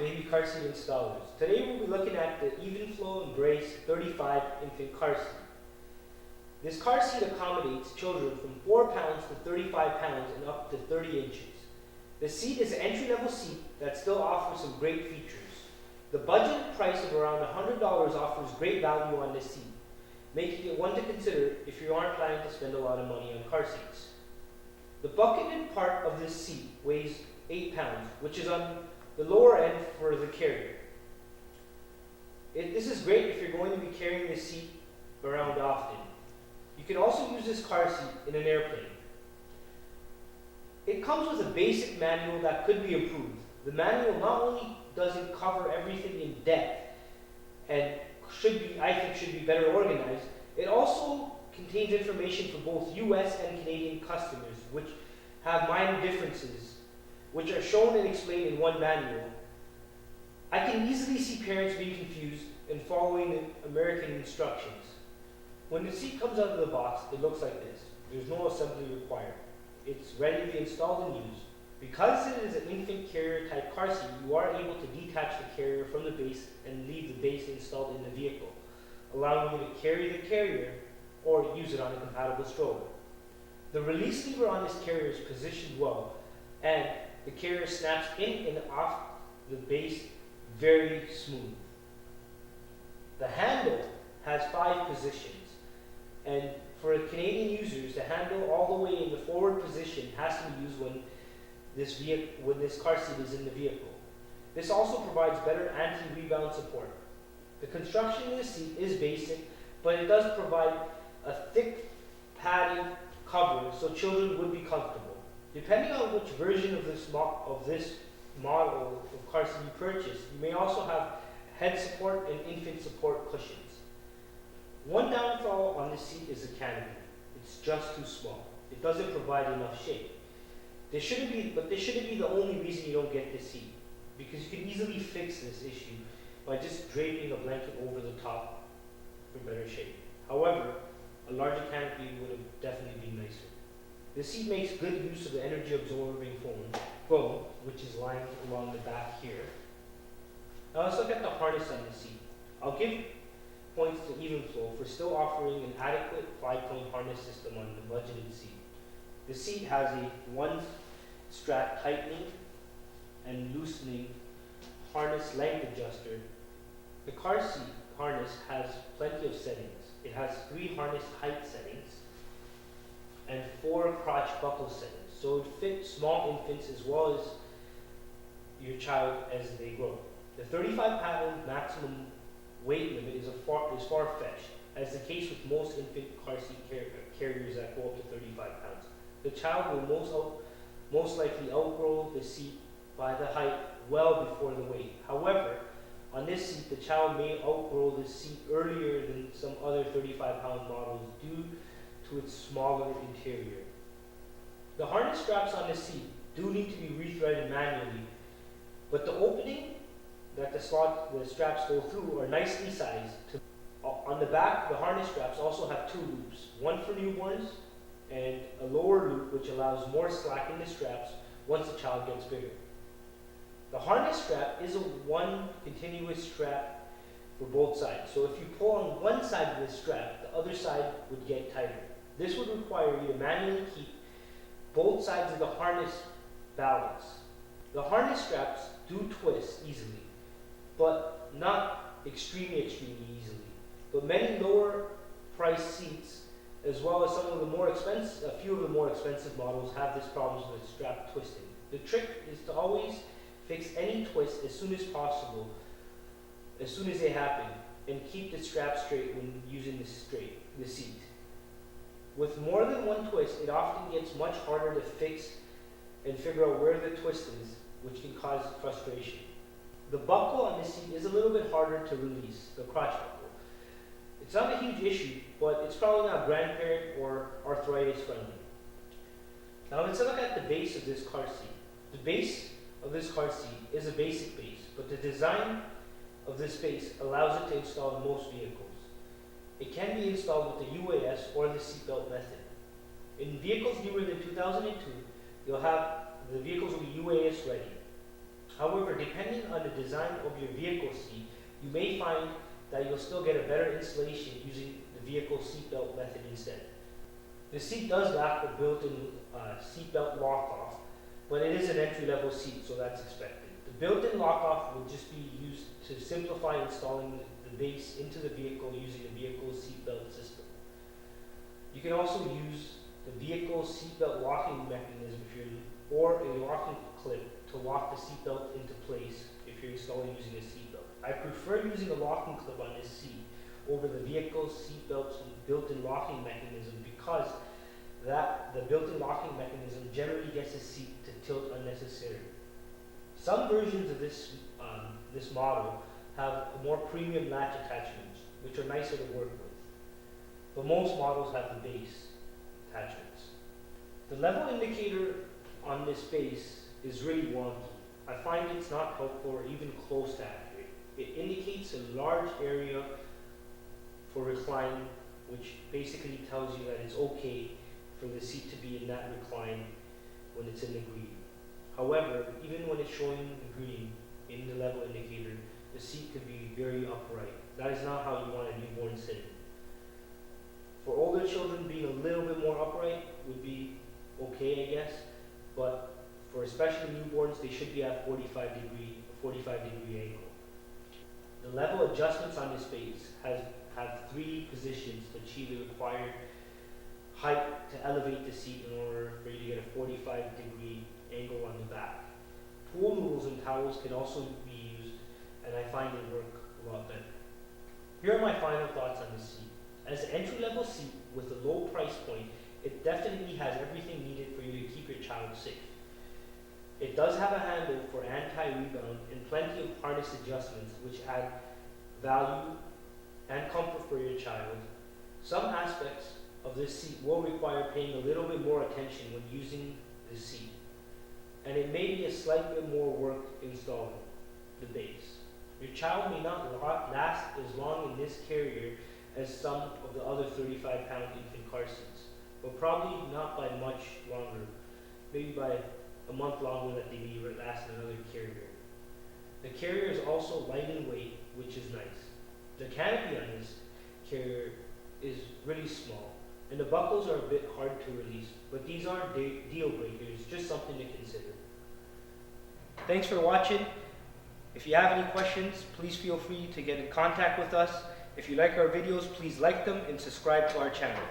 baby car seat installers. Today we'll be looking at the Evenflo Embrace 35 infant car seat. This car seat accommodates children from 4 pounds to 35 pounds and up to 30 inches. The seat is an entry-level seat that still offers some great features. The budget price of around $100 offers great value on this seat, making it one to consider if you aren't planning to spend a lot of money on car seats. The bucketed part of this seat weighs 8 pounds, which is on the lower end for the carrier. This is great if you're going to be carrying this seat around often. You can also use this car seat in an airplane. It comes with a basic manual that could be improved. The manual not only doesn't cover everything in depth and I think should be better organized, it also contains information for both US and Canadian customers, which have minor differences, which are shown and explained in one manual. I can easily see parents being confused and following the American instructions. When the seat comes out of the box, it looks like this. There's no assembly required. It's ready to be installed and used. Because it is an infant carrier type car seat, you are able to detach the carrier from the base and leave the base installed in the vehicle, allowing you to carry the carrier or use it on a compatible stroller. The release lever on this carrier is positioned well, and the carrier snaps in and off the base very smooth. The handle has 5 positions, and for Canadian users, the handle all the way in the forward position has to be used when this car seat is in the vehicle. This also provides better anti-rebound support. The construction of the seat is basic, but it does provide a thick padded cover so children would be comfortable. Depending on which version of this model of car seat you purchase, you may also have head support and infant support cushions. One downfall on this seat is the canopy. It's just too small. It doesn't provide enough shade. This shouldn't be the only reason you don't get this seat, because you can easily fix this issue by just draping a blanket over the top for better shade. However, a larger canopy would have definitely been nicer. This seat makes good use of the energy absorbing foam, which is lined along the back here. Now let's look at the harness on the seat. I'll give points to Evenflo for still offering an adequate 5-point harness system on the budgeted seat. The seat has a 1-strap tightening and loosening harness length adjuster. The car seat harness has plenty of settings. It has 3 harness height settings and 4 crotch buckle settings, so it fits small infants as well as your child as they grow. The 35-pound maximum weight limit is far-fetched, as the case with most infant car seat carriers that go up to 35 pounds. The child will most likely outgrow the seat by the height well before the weight. However, on this seat, the child may outgrow the seat earlier than some other 35-pound models due to its smaller interior. The harness straps on the seat do need to be rethreaded manually, but the opening that the straps go through are nicely sized. On the back, the harness straps also have 2 loops, one for newborns and a lower loop which allows more slack in the straps once the child gets bigger. The harness strap is a one continuous strap for both sides, so if you pull on one side of the strap, the other side would get tighter. This would require you to manually keep both sides of the harness balanced. The harness straps do twist easily, but not extremely easily. But many lower priced seats, as well as a few of the more expensive models, have this problem with strap twisting. The trick is to always fix any twist as soon as possible, as soon as they happen, and keep the strap straight when using the seat. With more than one twist, it often gets much harder to fix and figure out where the twist is, which can cause frustration. The buckle on this seat is a little bit harder to release, the crotch buckle. It's not a huge issue, but it's probably not grandparent or arthritis friendly. Now let's look at the base of this car seat. The base of this car seat is a basic base, but the design of this base allows it to install in most vehicles. It can be installed with the UAS or the seatbelt method. In vehicles newer than 2002, the vehicles will be UAS ready. However, depending on the design of your vehicle seat, you may find that you'll still get a better installation using the vehicle seatbelt method instead. The seat does lack the built-in seatbelt lock-off, but it is an entry-level seat, so that's expected. The built-in lock-off will just be used to simplify installing the base into the vehicle using the vehicle seatbelt system. You can also use the vehicle seatbelt locking mechanism or a locking clip to lock the seatbelt into place if you're installing using a seatbelt. I prefer using a locking clip on this seat over the vehicle seatbelt's built-in locking mechanism because the built-in locking mechanism generally gets the seat to tilt unnecessarily. Some versions of this model have more premium latch attachments, which are nicer to work with, but most models have the base attachments. The level indicator on this base is really wonky. I find it's not helpful or even close to accurate. It indicates a large area for recline, which basically tells you that it's okay for the seat to be in that recline when it's in the green. However, even when it's showing the green in the level indicator, the seat could be very upright. That is not how you want a newborn sitting. For older children, being a little bit more upright would be okay, I guess, but for especially newborns, they should be at 45 degree angle. The level adjustments on this base have 3 positions to achieve the required height to elevate the seat in order for you to get a 45 degree angle on the back. Pool noodles and towels can also be used, and I find they work a lot better. Here are my final thoughts on this seat. As an entry-level seat with a low price point, it definitely has everything needed for you to keep your child safe. It does have a handle for anti-rebound and plenty of harness adjustments which add value and comfort for your child. Some aspects of this seat will require paying a little bit more attention when using the seat, and it may be a slight bit more work installing the base. Your child may not last as long in this carrier as some of the other 35-pound infant car seats, but probably not by much longer, maybe by a month longer that they may last in another carrier. The carrier is also light in weight, which is nice. The canopy on this carrier is really small, and the buckles are a bit hard to release, but these aren't deal breakers, just something to consider. Thanks for watching. If you have any questions, please feel free to get in contact with us. If you like our videos, please like them and subscribe to our channel.